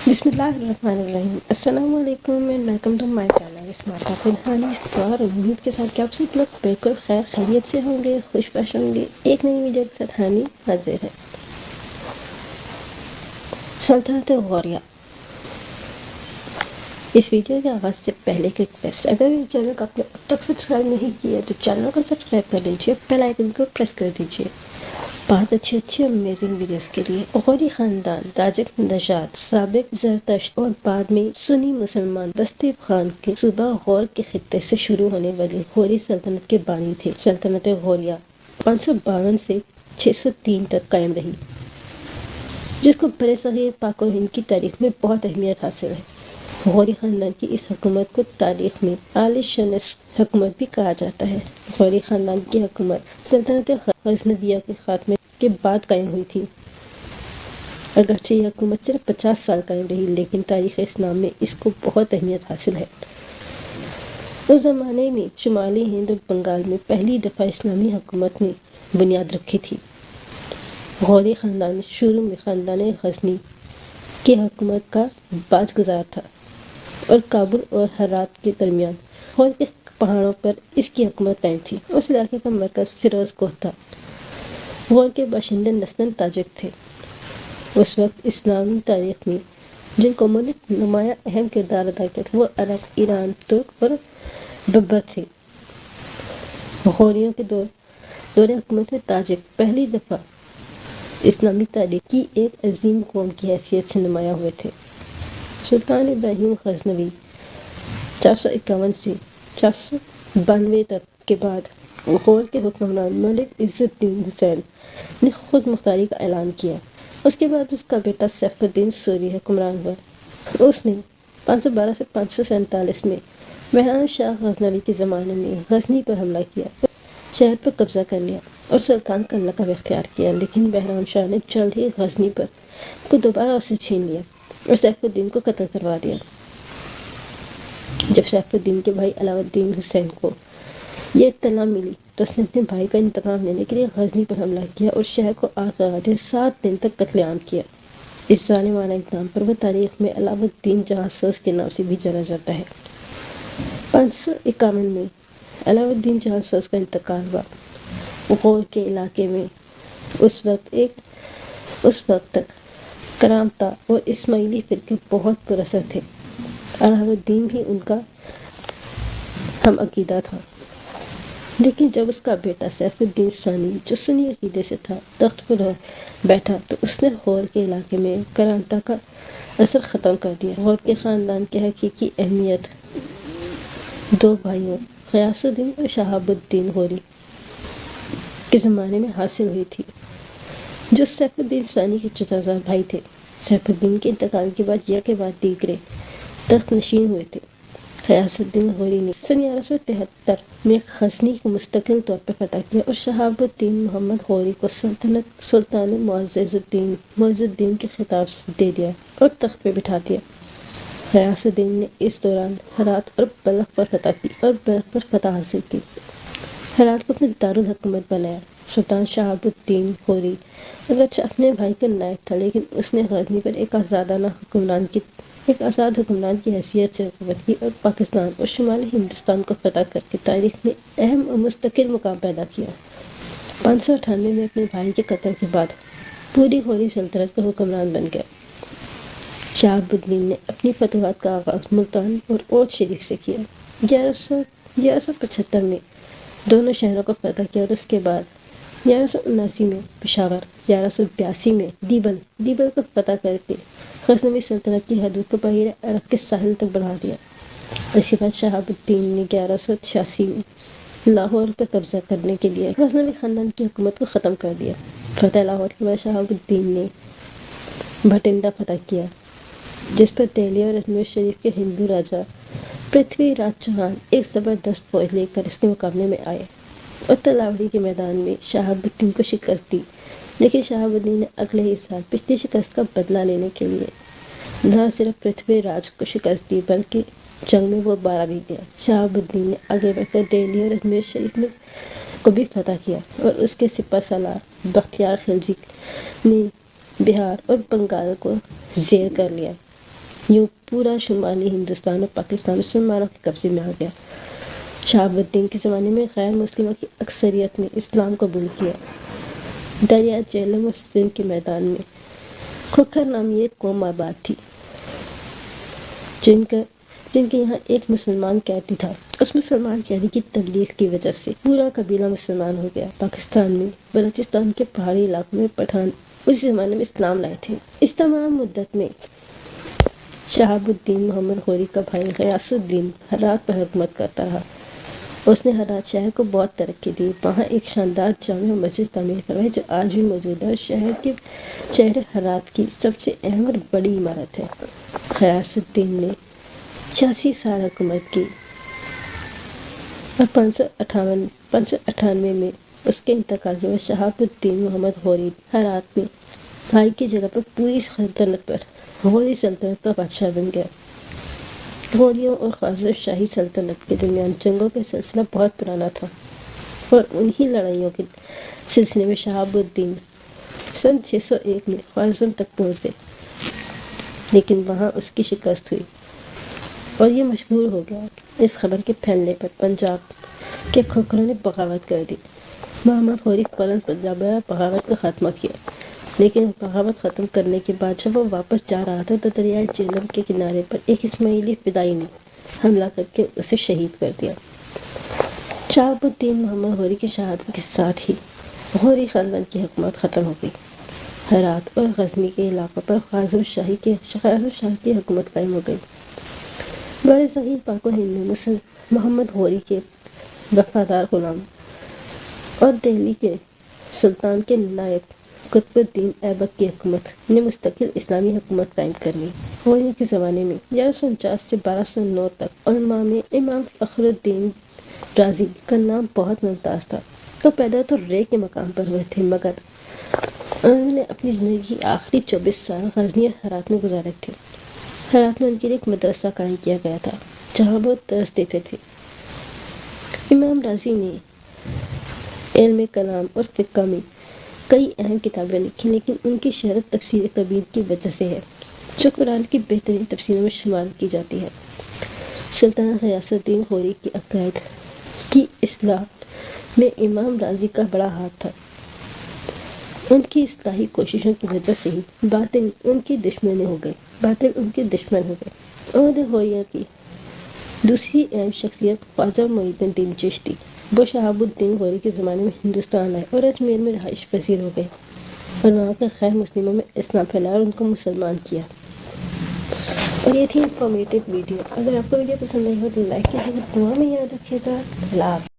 بسم اللہ الرحمن الرحیم۔ السلام علیکم and welcome to my channel smart پنہانی اسٹار۔ امید کے ساتھ کہ آپ سب لوگ بالکل خیر خیریت سے ہوں گے، خوش باش ہوں گے۔ ایک نئی ویڈیو کے ساتھ ہانی حاضر ہے۔ سلطنت غوریہ۔ اس ویڈیو کے آغاز سے پہلے ایک ریکویسٹ، اگر یہ چینل کو آپ نے اب تک سبسکرائب نہیں کیا تو چینل کو سبسکرائب کر لیجیے، بیل آئیکن کو پریس کر دیجیے بہت اچھی امیزنگ ویڈیوز کے لیے۔ غوری خاندان تاجک نژاد، سابق زرتشت اور بعد میں سنی مسلمان بستی خان کے صوبہ غور کے خطے سے شروع ہونے والی غوری سلطنت کے بانی تھے۔ سلطنت غوریہ 552 سے 603 تک قائم رہی، جس کو برِ صغیر پاک و ہند کی تاریخ میں بہت اہمیت حاصل ہے۔ غوری خاندان کی اس حکومت کو تاریخ میں عالی شان حکومت بھی کہا جاتا ہے۔ غوری خاندان کی حکومت سلطنت غزنویہ کے خاتمے کے بعد قائم ہوئی تھی۔ اگرچہ یہ حکومت صرف 50 سال قائم رہی، لیکن تاریخ اسلام میں اس کو بہت اہمیت حاصل ہے۔ اس زمانے میں شمالی ہند اور بنگال میں پہلی دفعہ اسلامی حکومت نے بنیاد رکھی تھی۔ غوری خاندان شروع میں خاندان غزنی کی حکومت کا باج گزار تھا اور کابل اور ہرات کے درمیان غور کے پہاڑوں پر اس کی حکومت قائم تھی۔ اس علاقے کا مرکز فیروز کوہ تھا۔ غور کے باشندے نسلاً تاجک تھے۔ اس وقت اسلامی تاریخ میں جن قوموں نے نمایاں اہم کردار ادا کیا تھا وہ عرب، ایران، ترک اور ببر تھے۔ غوریوں کے دور حکومت میں تاجک پہلی دفعہ اسلامی تاریخ کی ایک عظیم قوم کی حیثیت سے نمایاں ہوئے تھے۔ سلطان ابراہیم غزنوی 451 سے 492 تک کے بعد غور کے حکمران ملک عز الدین حسین نے خود مختاری کا اعلان کیا۔ اس کے بعد اس کا بیٹا سیف الدین سوری حکمران ہوا۔ اس نے 512 سے 547 میں بہرام شاہ غزنوی کے زمانے میں غزنی پر حملہ کیا، شہر پر قبضہ کر لیا اور سلطان کا لقب اختیار کیا، لیکن بہرام شاہ نے جلد ہی غزنی کو دوبارہ اس سے چھین لیا اور سیف الدین کو قتل کروا دیا۔ جب سیف الدین کے بھائی علاؤ الدین حسین کو یہ اطلاع ملی تو اس نے اپنے بھائی کا انتقام لینے کے لیے غزنی پر حملہ کیا اور شہر کو آگ لگا دیا۔ 7 دن تک قتل عام کیا۔ اس ظالمانہ اقدام پر وہ تاریخ میں علاؤ الدین جہاں سوز کے نام سے بھی جانا جاتا ہے۔ 551 میں علاؤ الدین جہاں سوز کا انتقال ہوا۔ غور کے علاقے میں اس وقت تک کرامتہ اور اسماعیلی فرقے بہت پر اثر تھے۔ علاؤ الدین بھی ان کا ہم عقیدہ تھا، لیکن جب اس کا بیٹا سیف الدین ثانی جو سنی عقیدے سے تھا تخت پر بیٹھا تو اس نے غور کے علاقے میں کرامتہ کا اثر ختم کر دیا۔ غور کے خاندان کی حقیقی اہمیت 2 بھائیوں غیاث الدین اور شہاب الدین غوری کے زمانے میں حاصل ہوئی تھی، جو سیف الدین ثانی کے جدازار بھائی تھے۔ سیف الدین کے انتقال کے بعد یک کے بعد دیگرے تخت نشین ہوئے تھے۔ غیاث الدین غوری نے سن 1173 میں غزنی کو مستقل طور پر فتح کیا اور شہاب الدین محمد غوری کو سلطان معزز الدین کے خطاب دے دیا اور تخت پہ بٹھا دیا۔ غیاث الدین نے اس دوران ہرات اور بلخ پر فتح حاصل کی۔ ہرات کو اپنے دارالحکومت بنایا۔ سلطان شہاب الدین غوری اگرچہ اپنے بھائی کا نائب تھا، لیکن اس نے غزنی پر ایک آزاد حکمران کی حیثیت سے حکومت کی اور پاکستان اور شمالی ہندوستان کو فتح کر کے تاریخ میں اہم اور مستقل مقام پیدا کیا۔ 598 میں اپنے بھائی کے قتل کے بعد پوری غوری سلطنت کا حکمران بن گیا۔ شہاب الدین نے اپنی فتوحات کا آغاز ملتان اور اوچھ شریف سے کیا۔ 1175 میں دونوں شہروں کو فتح کیا اور اس کے بعد 1179 میں پشاور، 1182 میں دیبل کو فتح کر کے غزنوی سلطنت کی حدود کو بحیرہ عرب کے ساحل تک بڑھا دیا۔ اس کے بعد شہاب الدین نے 1186 میں لاہور پر قبضہ کرنے کے لیے غزنوی خاندان کی حکومت کو ختم کر دیا۔ فتح لاہور کے بعد شہاب الدین نے بھٹنڈا فتح کیا، جس پر دہلی اور اجمیر شریف کے ہندو راجا پرتھوی راج چوہان ایک زبردست فوج لے کر اس کے مقابلے میں آئے اور تلاوڑی کے میدان میں شہاب الدین کو شکست دی، لیکن شہاب الدین نے اگلے ہی سال پچھلی شکست کا بدلہ لینے کے لیے نہ صرف پرتھوی راج کو شکست دی بلکہ جنگ میں وہ مارا بھی گیا۔ شہاب الدین نے آگے بڑھ کر دہلی اور اجمیر شریف کو بھی فتح کیا اور اس کے سپہ سالار بختیار خلجی نے بہار اور بنگال کو زیر کر لیا۔ یوں پورا شمالی ہندوستان اور پاکستان مسلمانوں کے قبضے میں آ گیا۔ شہاب الدین کے زمانے میں غیر مسلموں کی اکثریت نے اسلام قبول کیا۔ دریا جہلم اور سندھ کے میدان میں کھوکھر نامی ایک قوم آباد تھی، جن کے یہاں ایک مسلمان قیدی تھا۔ اس مسلمان قیدی کی تبلیغ کی وجہ سے پورا قبیلہ مسلمان ہو گیا۔ پاکستان میں بلوچستان کے پہاڑی علاقوں میں پٹھان اسی زمانے میں اسلام لائے تھے۔ اس تمام مدت میں شہاب الدین محمد غوری کا بھائی غیاث الدین ہرات پر حکومت کرتا رہا۔ اس نے ہرات شہر کو بہت ترقی دی، وہاں ایک شاندار جامع مسجد تعمیر کروائی جو آج بھی موجود ہے اور شہر ہرات کی سب سے اہم اور بڑی عمارت ہے۔ غیاث الدین نے 86 سال حکومت کی اور 598 میں اس کے انتقال کے بعد شہاب الدین محمد غوری ہرات میں بھائی کی جگہ پر پوری سلطنت پر غوری سلطنت کا بادشاہ بن گیا۔ غوریوں اور خواجہ شاہی سلطنت کے درمیان جنگوں کا سلسلہ بہت پرانا تھا، اور انہی لڑائیوں کے سلسلے میں شہاب الدین سن 601 میں خوارزم تک پہنچ گئے، لیکن وہاں اس کی شکست ہوئی اور یہ مشہور ہو گیا۔ اس خبر کے پھیلنے پر پنجاب کے کھوکھروں نے بغاوت کر دی۔ محمد غوری فوراً پنجاب آیا، بغاوت کا خاتمہ کیا، لیکن بغاوت ختم کرنے کے بعد جب وہ واپس جا رہا تھا تو دریائے جہلم کے کنارے پر ایک اسماعیلی فدائی نے حملہ کر کے اسے شہید کر دیا۔ شہاب الدین محمد غوری کی شہادت کے ساتھ ہی غوری خاندان کی حکومت ختم ہو گئی۔ ہرات اور غزنی کے علاقوں پر خواجہ شاہی کی حکومت قائم ہو گئی۔ بر صغیر پاک و ہند میں محمد غوری کے وفادار غلام اور دہلی کے سلطان کے نائب قطب الدین ایبک کی حکومت نے مستقل اسلامی حکومت قائم کر لی۔ غوریوں کے زمانے میں 1149 سے 1209 تک علماء میں امام فخر الدین رازی کا نام بہت ممتاز تھا۔ وہ پیدا تو رے کے مقام پر ہوئے تھے، مگر انہوں نے اپنی زندگی کی آخری 24 سال غزنی اور ہرات میں گزارے تھے۔ ہرات میں ان کے لیے ایک مدرسہ قائم کیا گیا تھا جہاں وہ درس دیتے تھے۔ امام رازی نے علم کلام اور فقہ میں کئی اہم کتابیں لکھی، لیکن ان کی شہرت تفسیر کبیر کی وجہ سے ہے، جو قرآن کی بہترین تفسیروں میں شمار کی جاتی ہے۔ سلطان غیاث الدین غوری کے عقائد کی اصلاح میں امام رازی کا بڑا ہاتھ تھا۔ ان کی اصلاحی کوششوں کی وجہ سے ہی باطل ان کے دشمن ہو گئے۔ عہدہ غوریہ کی دوسری اہم شخصیت خواجہ معین الدین چشتی، وہ شہاب الدین غوری کے زمانے میں ہندوستان آئے اور اجمیر میں رہائش پذیر ہو گئے اور وہاں کے غیر مسلموں میں اسلام پھیلایا اور ان کو مسلمان کیا۔ اور یہ تھی انفارمیٹیو ویڈیو۔ اگر آپ کو ویڈیو پسند آئی ہو تو لائک کیجیے گا، دعا میں یاد رکھیے گا۔ اللہ حافظ۔